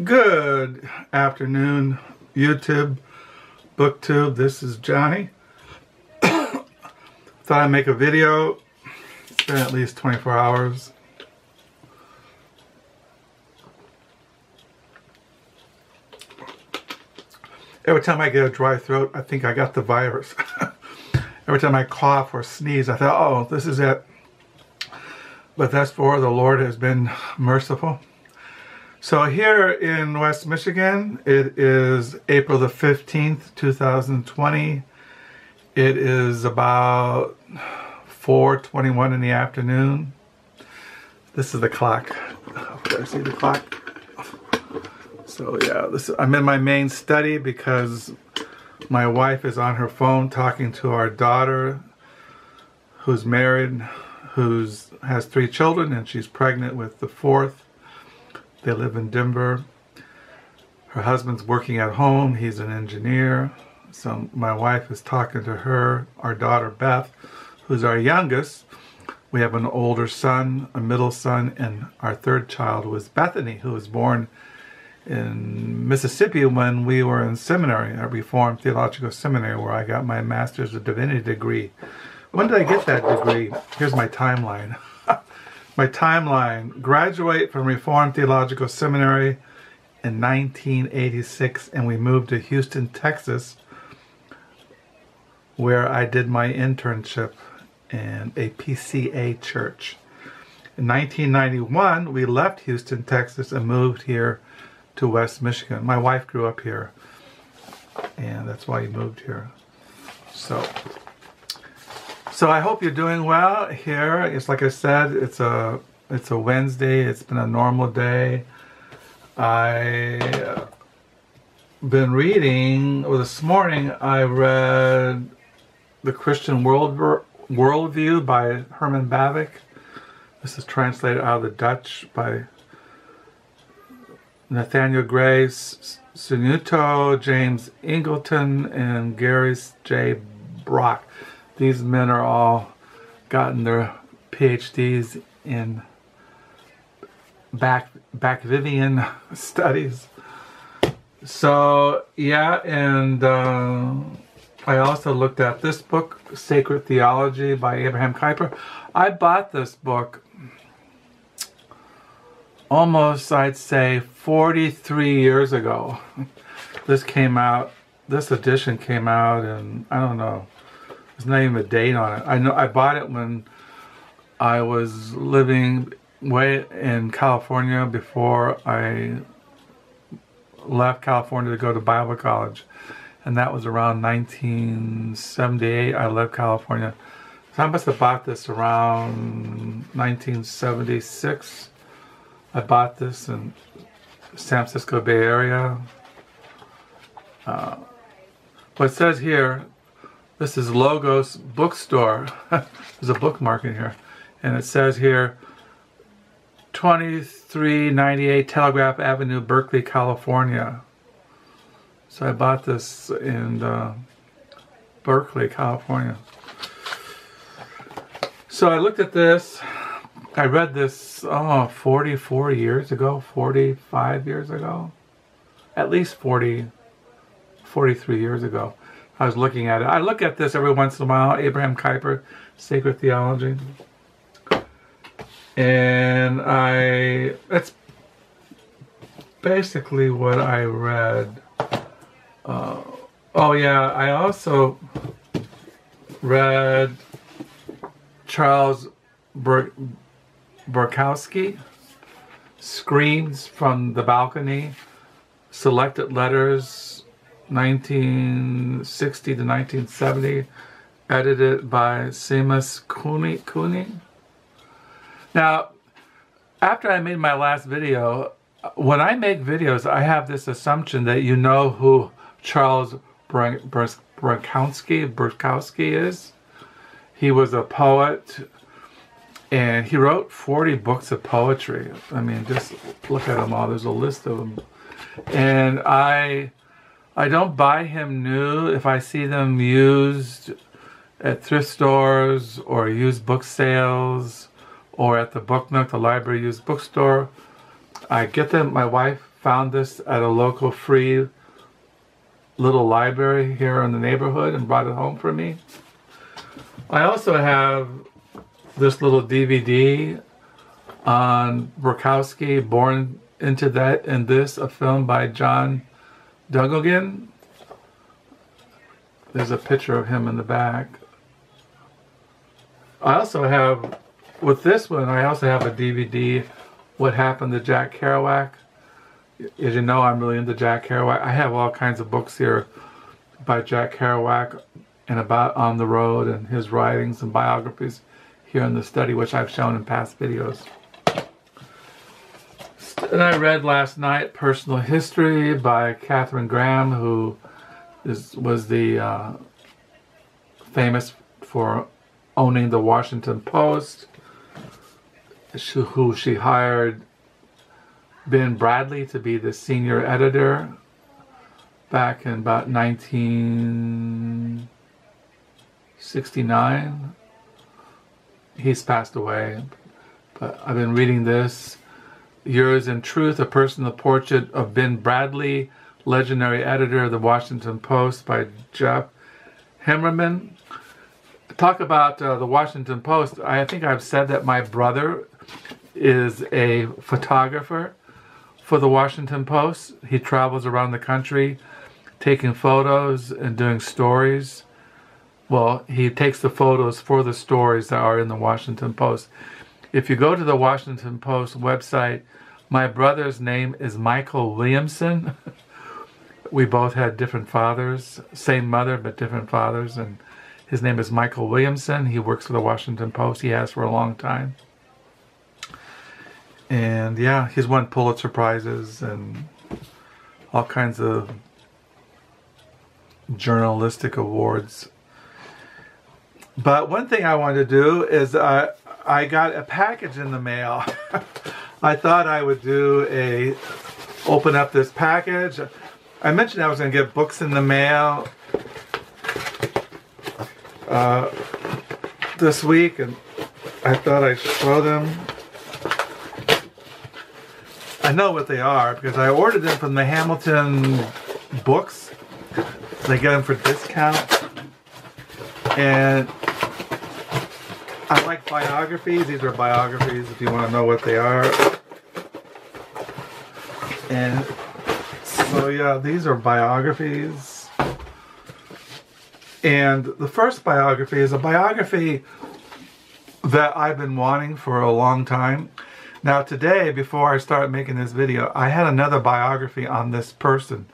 Good afternoon, YouTube, BookTube. This is Johnny. Thought I'd make a video. It's been at least 24 hours. Every time I get a dry throat, I think I got the virus. Every time I cough or sneeze, I thought, oh, this is it. But thus far, the Lord has been merciful. So here in West Michigan, it is April the 15th, 2020. It is about 4:21 in the afternoon. This is the clock. Did I see the clock? So yeah, I'm in my main study because my wife is on her phone talking to our daughter who's married, has 3 children, and she's pregnant with the 4th. They live in Denver. Her husband's working at home. He's an engineer. So my wife is talking to her, our daughter Beth, who's our youngest. We have an older son, a middle son, and our 3rd child was Bethany, who was born in Mississippi when we were in seminary, a Reformed Theological Seminary, where I got my Master's of Divinity degree. When did I get that degree? Here's my timeline. My timeline: graduate from Reformed Theological Seminary in 1986, and we moved to Houston, Texas, where I did my internship in a PCA church. In 1991, we left Houston, Texas, and moved here to West Michigan. My wife grew up here, and that's why we moved here. So I hope you're doing well here. It's like I said, it's a Wednesday. It's been a normal day. I've been reading, well, this morning I read The Christian Worldview by Herman Bavinck. This is translated out of the Dutch by Nathaniel Gray, Sutanto, James Eglinton, and Gary J. Brock. These men are all gotten their PhDs in Bavivian studies. So yeah, and I also looked at this book, Sacred Theology by Abraham Kuyper. I bought this book almost, I'd say, 43 years ago. This edition came out in, I don't know, there's not even a date on it. I know I bought it when I was living way in California before I left California to go to Bible college. And that was around 1978. I left California. So I must have bought this around 1976. I bought this in San Francisco Bay Area. What it says here, this is Logos Bookstore. There's a bookmark in here. And it says here, 2398 Telegraph Avenue, Berkeley, California. So I bought this in Berkeley, California. So I looked at this. I read this, 44 years ago, 45 years ago. At least 43 years ago. I was looking at it. I look at this every once in a while, Abraham Kuyper, Sacred Theology. And that's basically what I read. Oh yeah, I also read Charles Bukowski, Screams from the Balcony, Selected Letters, 1960 to 1970, edited by Seamus Cooney. Now, after I made my last video, when I make videos, I have this assumption that you know who Charles Bukowski is. He was a poet, and he wrote 40 books of poetry. I mean, just look at them all. There's a list of them. And I don't buy him new. If I see them used at thrift stores or used book sales or at the Book Nook, the library used bookstore, I get them. My wife found this at a local free little library here in the neighborhood and brought it home for me. I also have this little DVD on Bukowski, Born into That and This, a film by John Duggan. There's a picture of him in the back. I also have, with this one, I also have a DVD, What Happened to Jack Kerouac. As you know, I'm really into Jack Kerouac. I have all kinds of books here by Jack Kerouac and about On the Road and his writings and biographies here in the study, which I've shown in past videos. And I read last night Personal History by Katharine Graham, who was the famous for owning the Washington Post, who she hired Ben Bradlee to be the senior editor back in about 1969. He's passed away, but I've been reading this. Yours in Truth, a personal portrait of Ben Bradlee, legendary editor of the Washington Post by Jeff Himmelman. Talk about the Washington Post. I think I've said that my brother is a photographer for the Washington Post. He travels around the country taking photos and doing stories. Well, he takes the photos for the stories that are in the Washington Post. If you go to the Washington Post website, my brother's name is Michael Williamson. We both had different fathers, same mother but different fathers, and his name is Michael Williamson. He works for the Washington Post. He has for a long time. And yeah, he's won Pulitzer Prizes and all kinds of journalistic awards. But one thing I wanted to do is I got a package in the mail. I thought I would open up this package. I mentioned I was going to get books in the mail this week, and I thought I'd show them. I know what they are because I ordered them from the Hamilton Books. They get them for discount. And I like biographies. These are biographies if you want to know what they are. And so yeah, these are biographies. And the first biography is a biography that I've been wanting for a long time. Now today, before I started making this video, I had another biography on this person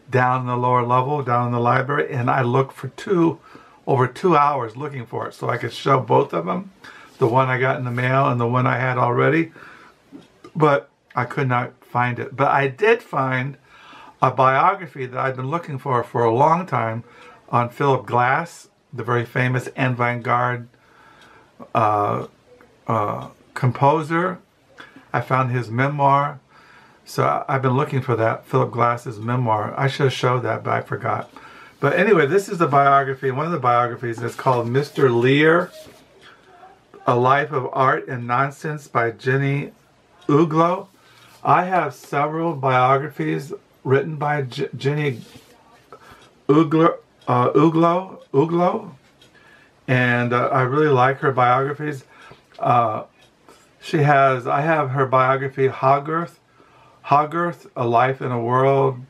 down in the lower level, down in the library, and I looked for over 2 hours looking for it so I could show both of them, the one I got in the mail and the one I had already, but I could not find it. But I did find a biography that I've been looking for a long time on Philip Glass, the very famous avant-garde composer. I found his memoir. So I've been looking for that, Philip Glass's memoir. I should have showed that, but I forgot. But anyway, this is the biography, one of the biographies. It's called Mr. Lear, A Life of Art and Nonsense by Jenny Uglow. I have several biographies written by Jenny Uglow, and I really like her biographies. I have her biography, Hogarth, A Life in a World.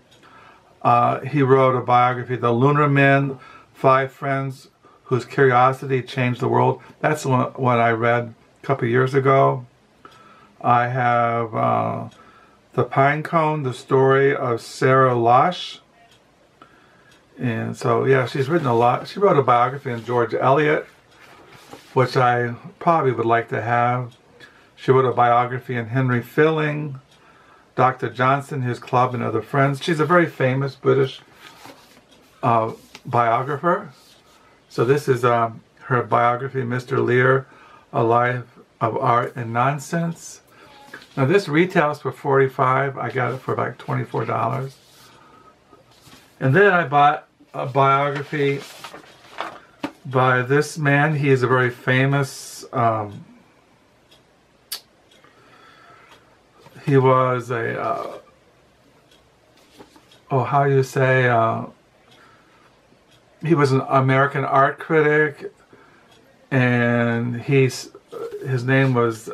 He wrote a biography, The Lunar Men, 5 Friends Whose Curiosity Changed the World. That's the one I read a couple years ago. I have The Pinecone, The Story of Sarah Losh. And so, yeah, she's written a lot. She wrote a biography on George Eliot, which I probably would like to have. She wrote a biography on Henry Filling, Dr. Johnson, His Club, and Other Friends. She's a very famous British biographer. So this is her biography, Mr. Lear, A Life of Art and Nonsense. Now this retails for $45. I got it for like $24. And then I bought a biography by this man. He is a very famous, he was a oh, how do you say, he was an American art critic, and his name was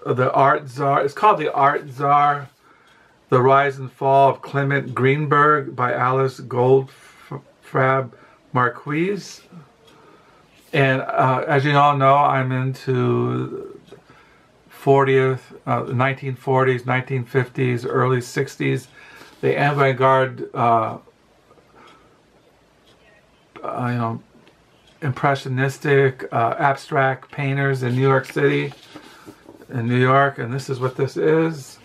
the Art Czar. It's called The Art Czar, The Rise and Fall of Clement Greenberg by Alice Goldfarb Marquis. And as you all know, I'm into 1940s, 1950s, early 60s, the avant-garde, impressionistic, abstract painters in New York City, in New York, and this is what this is.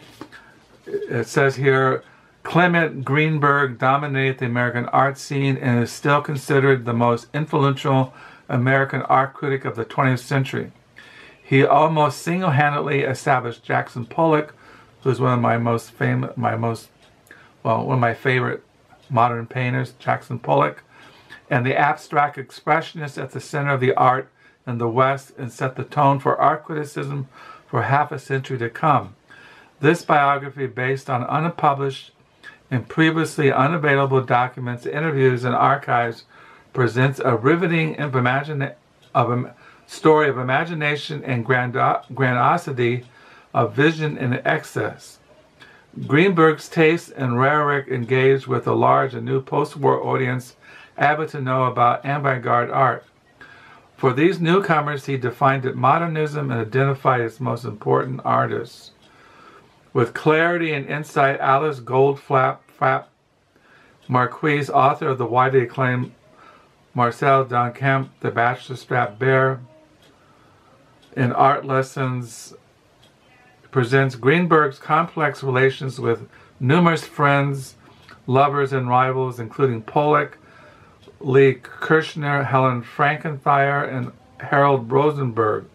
It says here, Clement Greenberg dominated the American art scene and is still considered the most influential American art critic of the 20th century. He almost single-handedly established Jackson Pollock, who's one of my one of my favorite modern painters, Jackson Pollock, and the abstract expressionists at the center of the art in the West, and set the tone for art criticism for half a century to come. This biography, based on unpublished and previously unavailable documents, interviews, and archives, presents a riveting story of imagination and grandiosity, of vision and excess. Greenberg's taste and rhetoric engaged with a large and new post-war audience avid to know about avant-garde art. For these newcomers, he defined it modernism and identified its most important artists. With clarity and insight, Alice Goldfarb Marquis, author of the widely acclaimed Marcel Duchamp, The Bachelor Strap Bear, in Art Lessons, presents Greenberg's complex relations with numerous friends, lovers, and rivals, including Pollock, Lee Kirchner, Helen Frankenthaler, and Harold Rosenberg.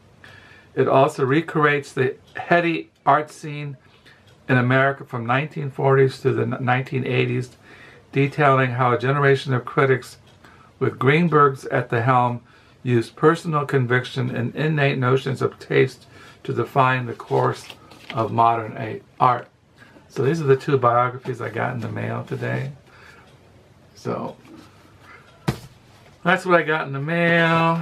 It also recreates the heady art scene in America from 1940s to the 1980s, detailing how a generation of critics with Greenberg's at the helm used personal conviction and innate notions of taste to define the course of modern art. So these are the two biographies I got in the mail today. So that's what I got in the mail.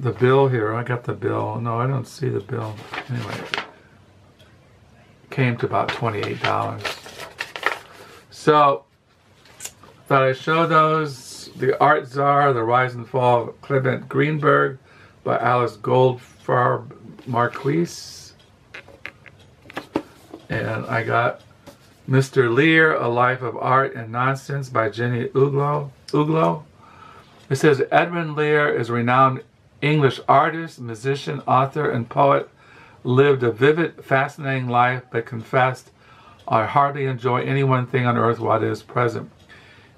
The bill here, I got the bill. No, I don't see the bill. Anyway, it came to about $28. So, thought I'd show those. The Art Czar, The Rise and Fall of Clement Greenberg by Alice Goldfarb Marquis. And I got Mr. Lear, A Life of Art and Nonsense by Jenny Uglow. It says, Edmund Lear is a renowned English artist, musician, author, and poet, lived a vivid, fascinating life, but confessed, I hardly enjoy any one thing on earth while it is present.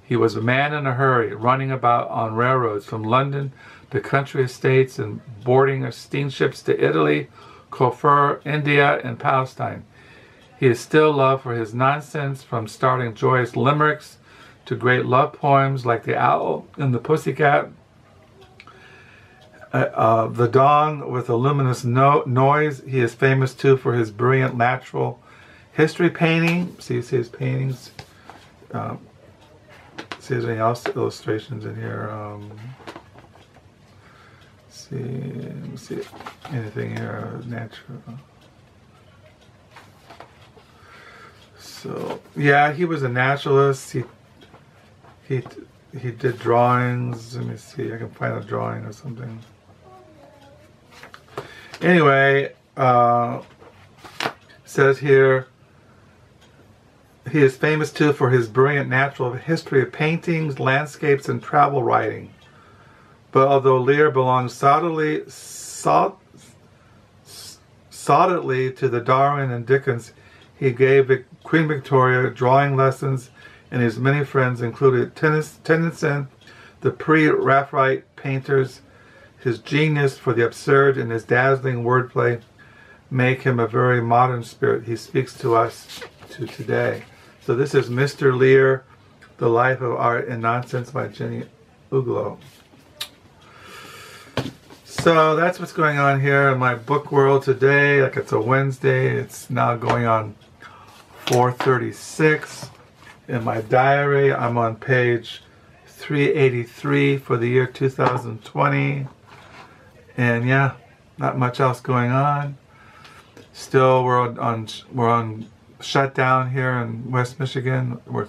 He was a man in a hurry, running about on railroads from London to country estates and boarding steamships to Italy, Kuyper, India, and Palestine. He is still loved for his nonsense, from starting joyous limericks to great love poems like The Owl and the Pussycat. The Dawn with a Luminous Noise. He is famous too for his brilliant natural history painting. See his paintings. See if there's any else illustrations in here. Let me see anything here natural. So yeah, he was a naturalist. He did drawings. Let me see. I can find a drawing or something. Anyway, says here, he is famous too for his brilliant natural history of paintings, landscapes, and travel writing. But although Lear belongs solidly to the Darwin and Dickens, he gave Queen Victoria drawing lessons, and his many friends included Tennyson, the pre-Raphaelite painters. His genius for the absurd and his dazzling wordplay make him a very modern spirit. He speaks to us today. So this is Mr. Lear, The Life of Art and Nonsense by Jenny Uglow. So that's what's going on here in my book world today. Like, it's a Wednesday. It's now going on 436. In my diary, I'm on page 383 for the year 2020. And yeah, not much else going on. Still, we're on shutdown here in West Michigan. We're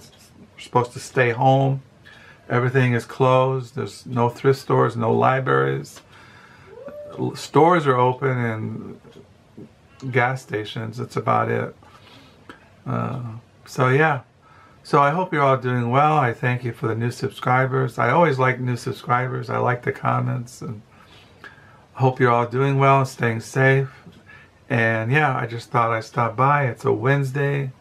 supposed to stay home. Everything is closed. There's no thrift stores, no libraries. Stores are open and gas stations. That's about it. So yeah. So I hope you're all doing well. I thank you for the new subscribers. I always like new subscribers. I like the comments, and I hope you're all doing well and staying safe. And yeah, I just thought I'd stop by. It's a Wednesday.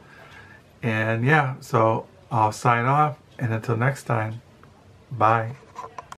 And yeah, so I'll sign off. And until next time, bye.